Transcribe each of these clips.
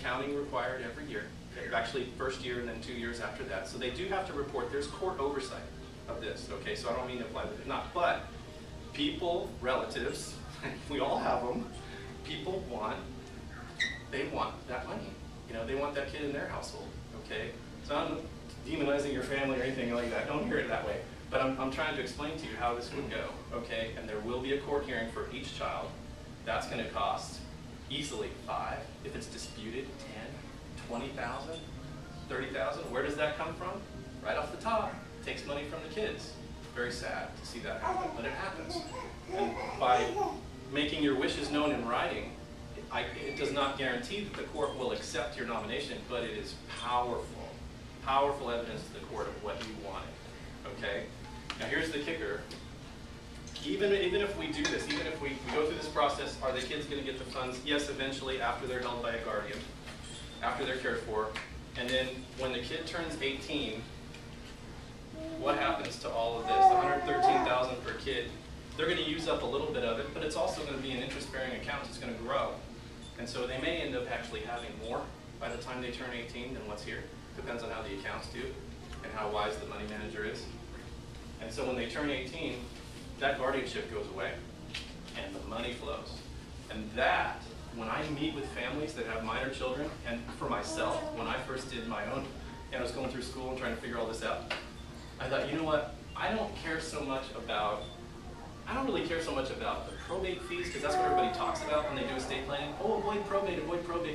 accounting required every year. Actually, first year and then 2 years after that. So they do have to report. There's court oversight of this, okay? So I don't mean to imply that they're not. But people, relatives, we all have them, people they want that money. You know, they want that kid in their household, okay? So I'm not demonizing your family or anything like that. Don't hear it that way. But I'm trying to explain to you how this would go, okay? And there will be a court hearing for each child. That's going to cost easily 5. If it's disputed, 10, 20,000, 30,000. Where does that come from? Right off the top. It takes money from the kids. Very sad to see that happen, but it happens. And by making your wishes known in writing, it does not guarantee that the court will accept your nomination, but it is powerful, powerful evidence to the court of what you wanted. Okay? Now here's the kicker. Even if we do this, even if we go through this process, are the kids going to get the funds? Yes, eventually, after they're held by a guardian, after they're cared for. And then when the kid turns 18, what happens to all of this? $113,000 per kid. They're going to use up a little bit of it, but it's also going to be an interest-bearing account. It's going to grow. And so they may end up actually having more by the time they turn 18 than what's here. Depends on how the accounts do and how wise the money manager is. And so when they turn 18, that guardianship goes away and the money flows. And that, when I meet with families that have minor children, and for myself, when I first did my own, and I was going through school and trying to figure all this out, I thought, you know what, I don't really care so much about the probate fees, because that's what everybody talks about when they do estate planning. Oh, avoid probate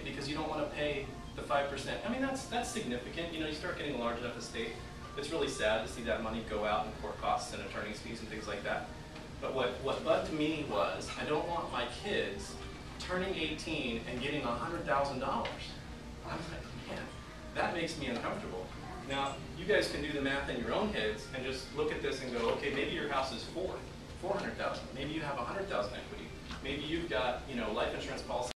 because you don't want to pay the 5%. I mean, that's significant. You know, you start getting a large enough estate. It's really sad to see that money go out in court costs and attorney's fees and things like that. But what bugged me was, I don't want my kids turning 18 and getting $100,000. I'm like, man, that makes me uncomfortable. Now, you guys can do the math in your own heads and just look at this and go, okay, maybe your house is $400,000. Maybe you have $100,000 equity. Maybe you've got, you know, life insurance policy